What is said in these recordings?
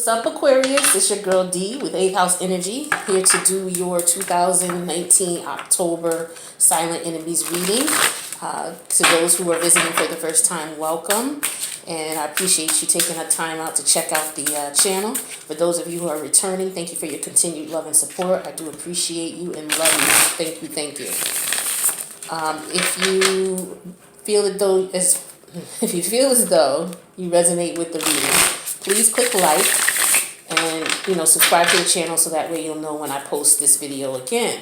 What's up, Aquarius? It's your girl D with 8th House Energy, here to do your 2019 October Silent Enemies reading. To those who are visiting for the first time, welcome. And I appreciate you taking the time out to check out the channel. For those of you who are returning, thank you for your continued love and support. I do appreciate you and love you. Thank you, thank you. If you feel as though you resonate with the reading, please click like and subscribe to the channel so that way you'll know when I post this video again.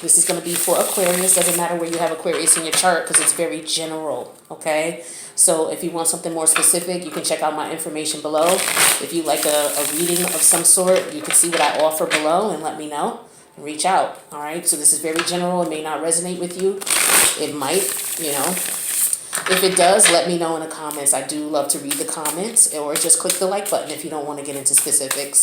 This is going to be for Aquarius. Doesn't matter where you have Aquarius in your chart because it's very general, okay? So if you want something more specific, you can check out my information below. If you like a reading of some sort, you can see what I offer below and let me know. Reach out. All right, so this is very general. It may not resonate with you. It might, if it does, let me know in the comments. I do love to read the comments, or just click the like button if you don't want to get into specifics.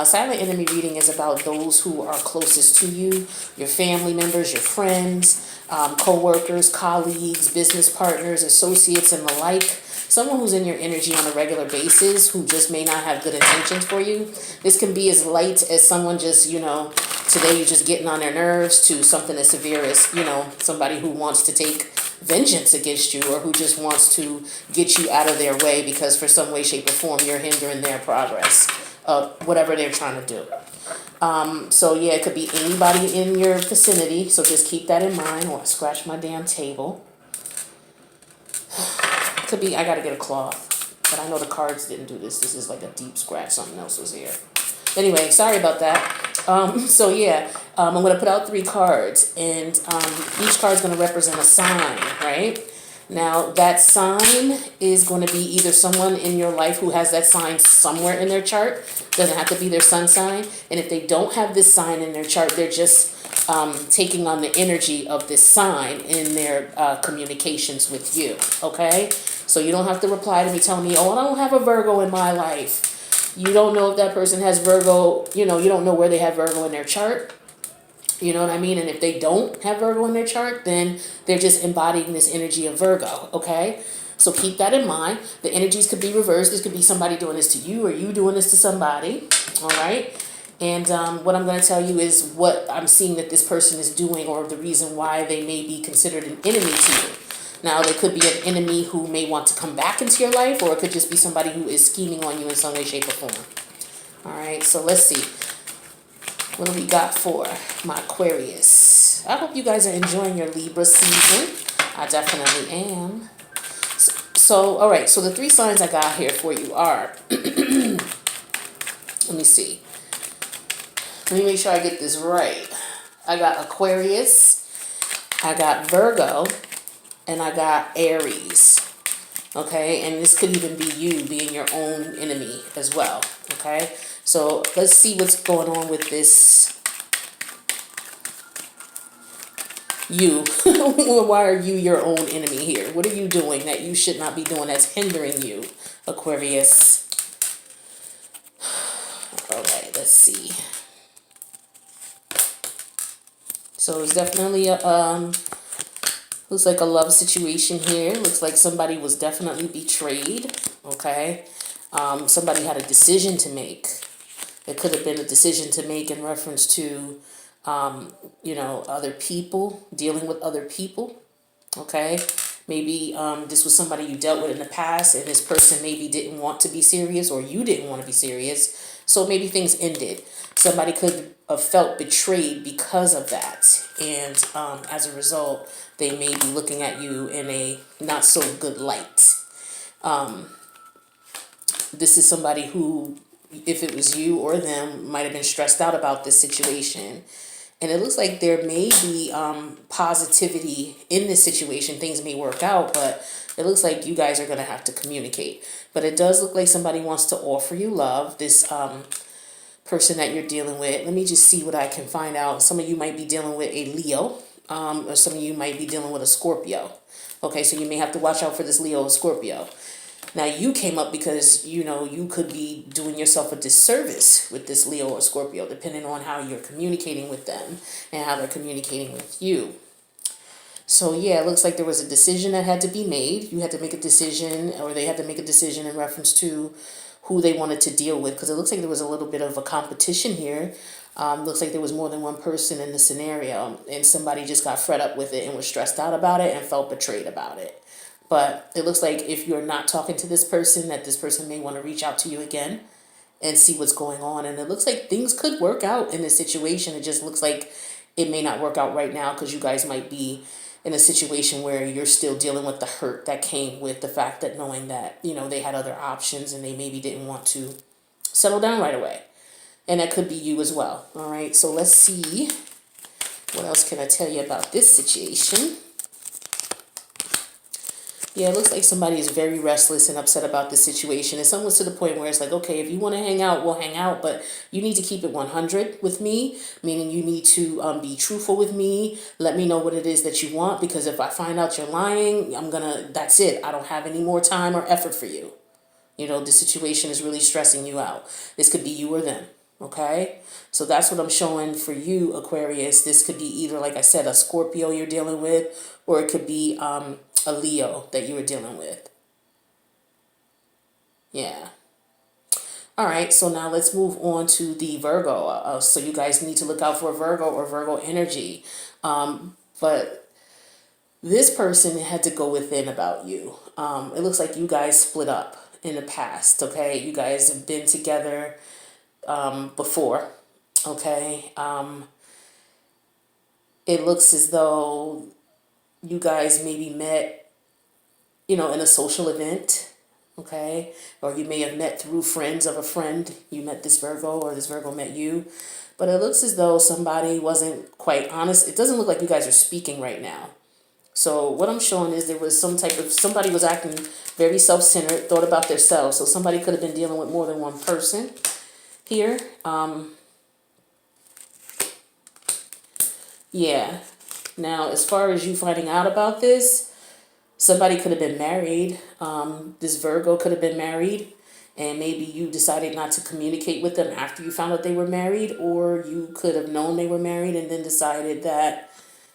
Silent enemy reading is about those who are closest to you, your family members, your friends, co-workers, colleagues, business partners, associates, and the like. Someone who's in your energy on a regular basis who just may not have good intentions for you. This can be as light as someone just, today you're just getting on their nerves, to something as severe as, somebody who wants to take vengeance against you, or who just wants to get you out of their way because for some way, shape, or form you're hindering their progress of whatever they're trying to do. So yeah, it could be anybody in your vicinity, so just keep that in mind. Or scratch my damn table. Could be, I gotta get a cloth, but I know the cards didn't do this. This is like a deep scratch, something else was here. Anyway, sorry about that. So yeah, I'm gonna put out 3 cards, and each card is gonna represent a sign, right? Now that sign is going to be either someone in your life who has that sign somewhere in their chart. Doesn't have to be their sun sign. And if they don't have this sign in their chart, they're just taking on the energy of this sign in their communications with you. Okay? So you don't have to reply to me telling me, oh, I don't have a Virgo in my life. You don't know if that person has Virgo. You don't know where they have Virgo in their chart. You know what I mean? And if they don't have Virgo in their chart, then they're just embodying this energy of Virgo, okay? So keep that in mind. The energies could be reversed. This could be somebody doing this to you, or you doing this to somebody, all right? And what I'm going to tell you is what I'm seeing that this person is doing, or the reason why they may be considered an enemy to you. Now, they could be an enemy who may want to come back into your life, or it could just be somebody who is scheming on you in some way, shape, or form. All right, so let's see. What do we got for my Aquarius? I hope you guys are enjoying your Libra season. I definitely am. So all right, so the 3 signs I got here for you are, let me see. Let me make sure I get this right. I got Aquarius, I got Virgo, and I got Aries. Okay, and this could even be you being your own enemy as well. Okay, so let's see what's going on with this you. Why are you your own enemy here? What are you doing that you should not be doing that's hindering you, Aquarius? All right, let's see. So it's definitely a looks like a love situation here. Looks like somebody was definitely betrayed. Okay, somebody had a decision to make. It could have been a decision to make in reference to, other people, dealing with other people, okay? Maybe this was somebody you dealt with in the past, and this person maybe didn't want to be serious, or you didn't want to be serious, so maybe things ended. Somebody could have felt betrayed because of that, and as a result, they may be looking at you in a not so good light. This is somebody who, if it was you or them, might have been stressed out about this situation. And it looks like there may be positivity in this situation. Things may work out, but it looks like you guys are going to have to communicate. But it does look like somebody wants to offer you love, this person that you're dealing with. Let me just see what I can find out. Some of you might be dealing with a Leo, or some of you might be dealing with a Scorpio. Okay, so you may have to watch out for this Leo or Scorpio. Now, you came up because, you could be doing yourself a disservice with this Leo or Scorpio, depending on how you're communicating with them and how they're communicating with you. So yeah, it looks like there was a decision that had to be made. You had to make a decision, or they had to make a decision in reference to who they wanted to deal with, because it looks like there was a little bit of a competition here. Looks like there was more than one person in the scenario, and somebody just got fed up with it and was stressed out about it and felt betrayed about it. But it looks like if you're not talking to this person, that this person may want to reach out to you again and see what's going on. And it looks like things could work out in this situation. It just looks like it may not work out right now, because you guys might be in a situation where you're still dealing with the hurt that came with the fact that knowing that, they had other options and they maybe didn't want to settle down right away. And that could be you as well. All right, so let's see. What else can I tell you about this situation? Yeah, it looks like somebody is very restless and upset about this situation. It's almost to the point where it's like, okay, if you want to hang out, we'll hang out, but you need to keep it 100 with me, meaning you need to be truthful with me. Let me know what it is that you want, because if I find out you're lying, that's it. I don't have any more time or effort for you. The situation is really stressing you out. This could be you or them. Okay, so that's what I'm showing for you, Aquarius. This could be either, like I said, a Scorpio you're dealing with, or it could be a Leo that you were dealing with. Yeah. All right, so now let's move on to the Virgo. So you guys need to look out for Virgo or Virgo energy. But this person had to go within about you. It looks like you guys split up in the past, okay? You guys have been together before, okay? It looks as though you guys maybe met, in a social event, okay? Or you may have met through friends of a friend. You met this Virgo, or this Virgo met you. But it looks as though somebody wasn't quite honest. It doesn't look like you guys are speaking right now. So what I'm showing is there was somebody was acting very self-centered, thought about themselves. So somebody could have been dealing with more than one person here. Yeah. Now, as far as you finding out about this, somebody could have been married. This Virgo could have been married, and maybe you decided not to communicate with them after you found out they were married, or you could have known they were married and then decided that,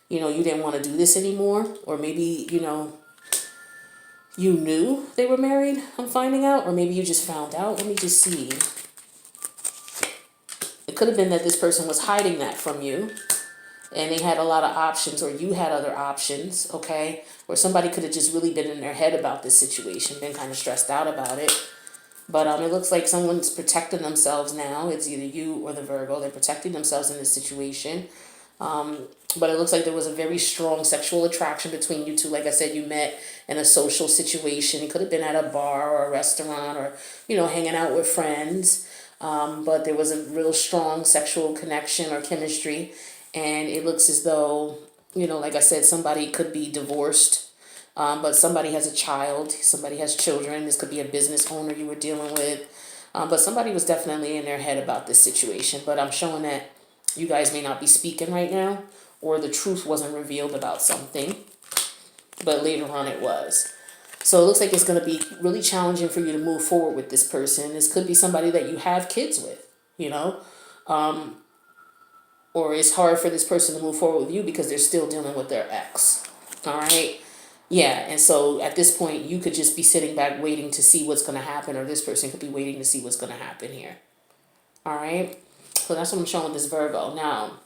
you didn't want to do this anymore, or maybe, you knew they were married, I'm finding out, or maybe you just found out. Let me just see. It could have been that this person was hiding that from you, and they had a lot of options, or you had other options, okay? Or somebody could have just really been in their head about this situation, been kind of stressed out about it. But it looks like someone's protecting themselves now. It's either you or the Virgo. They're protecting themselves in this situation. But it looks like there was a very strong sexual attraction between you two. Like I said, you met in a social situation. It could have been at a bar or a restaurant, or, hanging out with friends. But there was a real strong sexual connection or chemistry. And it looks as though, like I said, somebody could be divorced, but somebody has a child, somebody has children. This could be a business owner you were dealing with, but somebody was definitely in their head about this situation. But I'm showing that you guys may not be speaking right now, or the truth wasn't revealed about something, but later on it was. So it looks like it's going to be really challenging for you to move forward with this person. This could be somebody that you have kids with, or it's hard for this person to move forward with you because they're still dealing with their ex. All right. Yeah. And so at this point, you could just be sitting back waiting to see what's going to happen, or this person could be waiting to see what's going to happen here. All right. So that's what I'm showing with this Virgo. Now,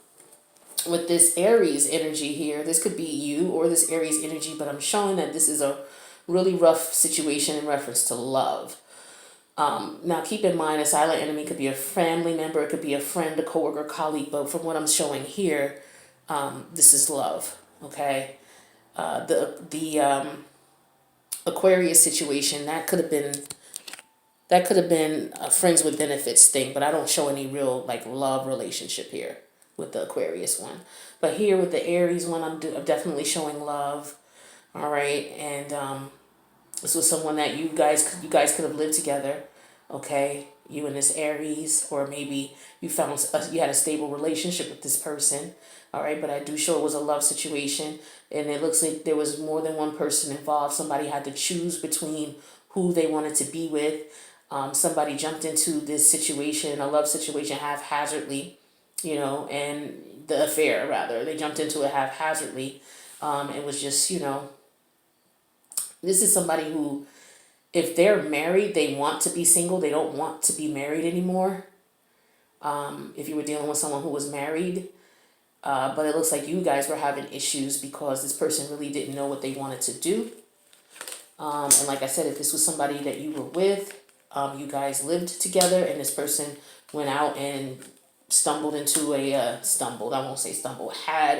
with this Aries energy here, this could be you or this Aries energy, but I'm showing that this is a really rough situation in reference to love. Now, keep in mind, a silent enemy could be a family member, it could be a friend, a coworker, colleague, but from what I'm showing here, this is love, okay? The Aquarius situation, that could have been a friends with benefits thing, but I don't show any real love relationship here with the Aquarius one. But here with the Aries one, I'm definitely showing love, all right? And this was someone that you guys could have lived together, okay? You and this Aries, or maybe you had a stable relationship with this person, all right? But I do show it was a love situation, and it looks like there was more than one person involved. Somebody had to choose between who they wanted to be with. Somebody jumped into this situation, a love situation, haphazardly, and the affair rather. They jumped into it haphazardly. It was just, this is somebody who, if they're married, they want to be single. They don't want to be married anymore. If you were dealing with someone who was married, but it looks like you guys were having issues because this person really didn't know what they wanted to do. And like I said, if this was somebody that you were with, you guys lived together, and this person went out and had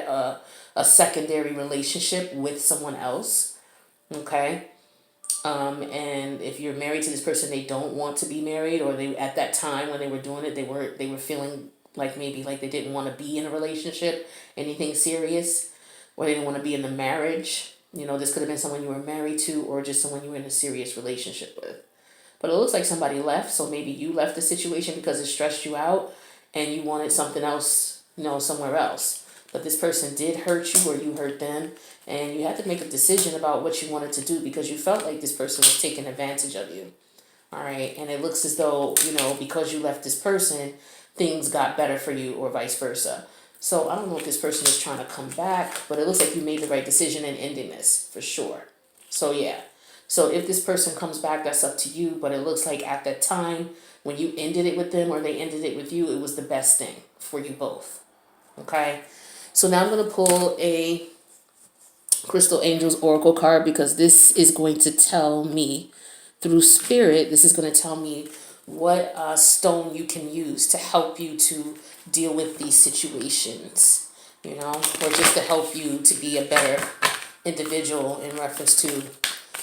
a secondary relationship with someone else. Okay. And if you're married to this person, they don't want to be married, or they, at that time when they were doing it, they were feeling like maybe like they didn't want to be in a relationship, anything serious, or they didn't want to be in the marriage. This could have been someone you were married to, or just someone you were in a serious relationship with. But it looks like somebody left, so maybe you left the situation because it stressed you out and you wanted something else, somewhere else. But this person did hurt you, or you hurt them, and you had to make a decision about what you wanted to do because you felt like this person was taking advantage of you. All right, and it looks as though, because you left this person, things got better for you, or vice versa. So I don't know if this person is trying to come back, but it looks like you made the right decision in ending this, for sure. So yeah. So if this person comes back, that's up to you, but it looks like at that time, when you ended it with them or they ended it with you, it was the best thing for you both. Okay? So now I'm going to pull a Crystal Angels Oracle card, because this is going to tell me, through spirit, this is going to tell me what stone you can use to help you to deal with these situations, or just to help you to be a better individual in reference to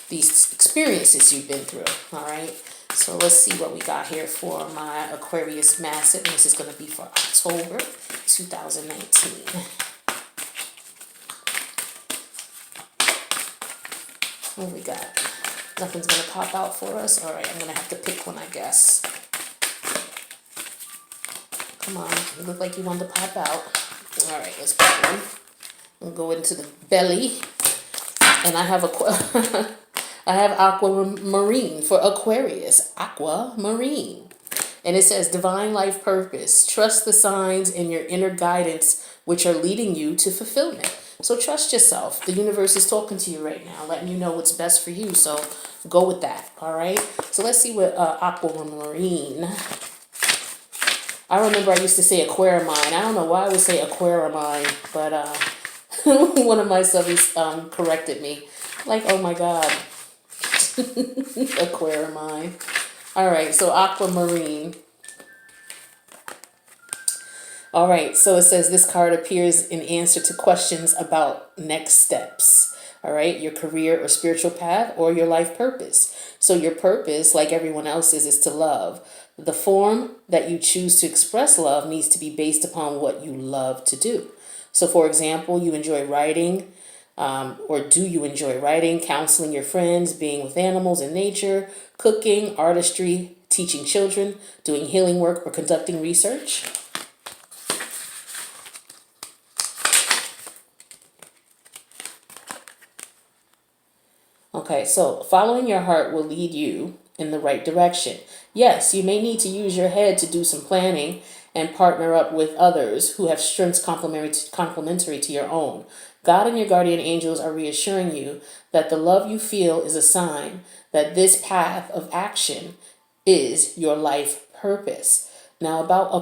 these experiences you've been through. All right, so let's see what we got here for my Aquarius Massive. This is going to be for October 2019. What we got? Nothing's going to pop out for us. All right, I'm going to have to pick one, I guess. Come on, you look like you want to pop out. All right, let's pick one. We'll go into the belly. And I have I have aquamarine for Aquarius. Aquamarine. And it says divine life purpose. Trust the signs and your inner guidance which are leading you to fulfillment. So trust yourself. The universe is talking to you right now, letting you know what's best for you. So go with that. All right. So let's see what aquamarine. I remember I used to say aquamarine. I don't know why I would say aquamarine, but one of my subbies corrected me. Like, oh my God. Aquamarine. All right, so aquamarine. All right, so it says this card appears in answer to questions about next steps. All right, your career or spiritual path or your life purpose. So your purpose, like everyone else's, is to love. The form that you choose to express love needs to be based upon what you love to do. So for example, you enjoy writing, or do you enjoy writing, counseling your friends, being with animals and nature, cooking, artistry, teaching children, doing healing work, or conducting research? Okay, so following your heart will lead you in the right direction. Yes, you may need to use your head to do some planning and partner up with others who have strengths complementary to your own. God and your guardian angels are reassuring you that the love you feel is a sign that this path of action is your life purpose. Now about I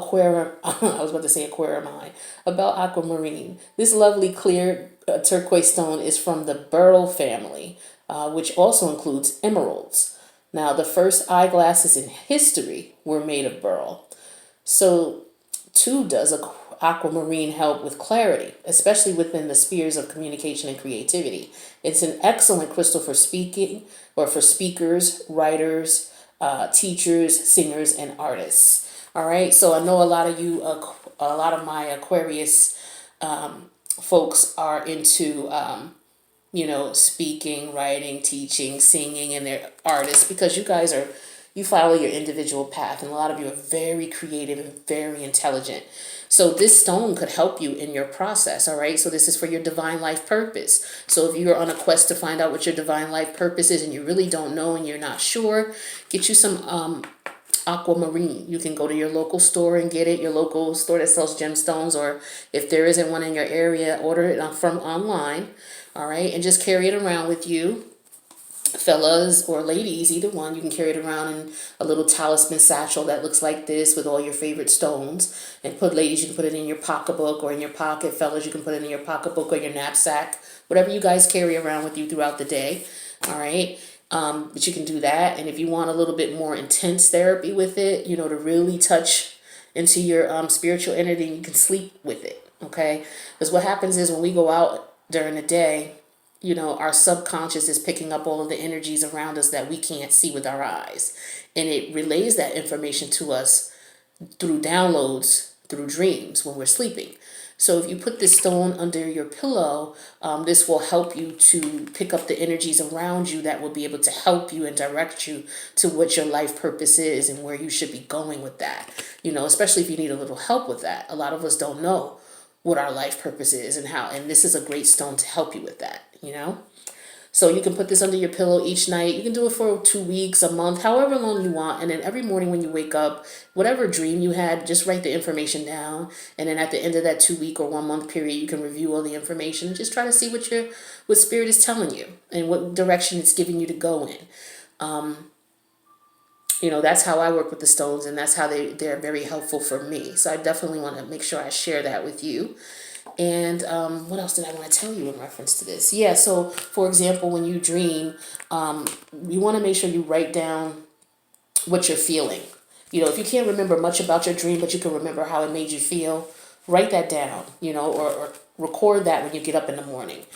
was about to say aquamarine. About aquamarine. This lovely clear turquoise stone is from the beryl family, which also includes emeralds. Now the first eyeglasses in history were made of beryl. So too does aquamarine help with clarity, especially within the spheres of communication and creativity. It's an excellent crystal for speaking, or for speakers, writers, teachers, singers, and artists. All right, so I know a lot of my Aquarius folks are into speaking, writing, teaching, singing, and they're artists, because you follow your individual path, and a lot of you are very creative and very intelligent. So this stone could help you in your process, all right? So this is for your divine life purpose. So if you're on a quest to find out what your divine life purpose is and you really don't know and you're not sure, get you some aquamarine. You can go to your local store and get it, your local store that sells gemstones, or if there isn't one in your area, order it from online. All right, and just carry it around with you. Fellas or ladies, either one, you can carry it around in a little talisman satchel that looks like this with all your favorite stones. And ladies, you can put it in your pocketbook or in your pocket. Fellas, you can put it in your pocketbook or your knapsack, whatever you guys carry around with you throughout the day. All right. But you can do that. And if you want a little bit more intense therapy with it, you know, to really touch into your spiritual energy, you can sleep with it. Okay. Because what happens is when we go out during the day, you know, our subconscious is picking up all of the energies around us that we can't see with our eyes. And it relays that information to us through downloads, through dreams when we're sleeping. So if you put this stone under your pillow, this will help you to pick up the energies around you that will be able to help you and direct you to what your life purpose is and where you should be going with that. You know, especially if you need a little help with that. A lot of us don't know what our life purpose is and how, and this is a great stone to help you with that, you know? So you can put this under your pillow each night. You can do it for 2 weeks, a month, however long you want. And then every morning when you wake up, whatever dream you had, just write the information down. And then at the end of that 2 week or 1 month period, you can review all the information and just try to see what spirit is telling you and what direction it's giving you to go in. You know, that's how I work with the stones, and that's how they're very helpful for me. So I definitely want to make sure I share that with you. And what else did I want to tell you in reference to this? Yeah, so for example, when you dream, you want to make sure you write down what you're feeling. You know, if you can't remember much about your dream, but you can remember how it made you feel, write that down, you know, or record that when you get up in the morning.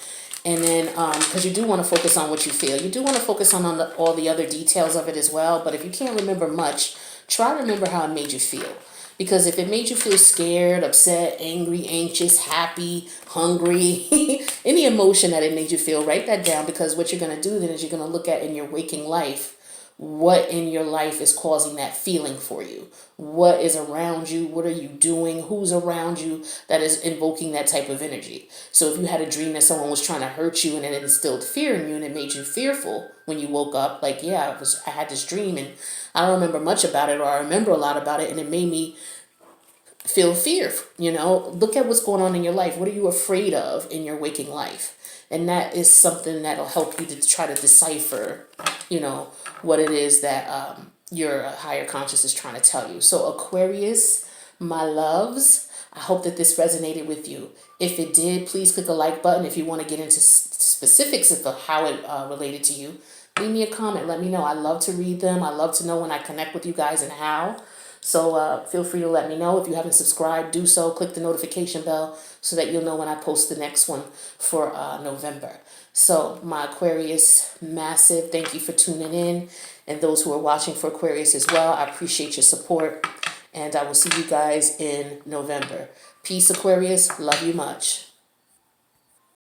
And then, because you do want to focus on what you feel. You do want to focus on all the other details of it as well. But if you can't remember much, try to remember how it made you feel. Because if it made you feel scared, upset, angry, anxious, happy, hungry, any emotion that it made you feel, write that down. Because what you're going to do then is you're going to look at in your waking life, what in your life is causing that feeling for you. What is around you? What are you doing? Who's around you that is invoking that type of energy? So if you had a dream that someone was trying to hurt you and it instilled fear in you and it made you fearful when you woke up, like, yeah, I had this dream and I don't remember much about it, or I remember a lot about it and it made me feel fear. You know, look at what's going on in your life. What are you afraid of in your waking life? And that is something that'll help you to try to decipher, you know, what it is that your higher conscious is trying to tell you. So Aquarius, my loves, I hope that this resonated with you. If it did, please click the like button. If you want to get into specifics of how it related to you, leave me a comment. Let me know. I love to read them. I love to know when I connect with you guys and how. So feel free to let me know. If you haven't subscribed, do so. Click the notification bell so that you'll know when I post the next one for November. So my Aquarius, massive thank you for tuning in. And those who are watching for Aquarius as well, I appreciate your support. And I will see you guys in November. Peace, Aquarius. Love you much.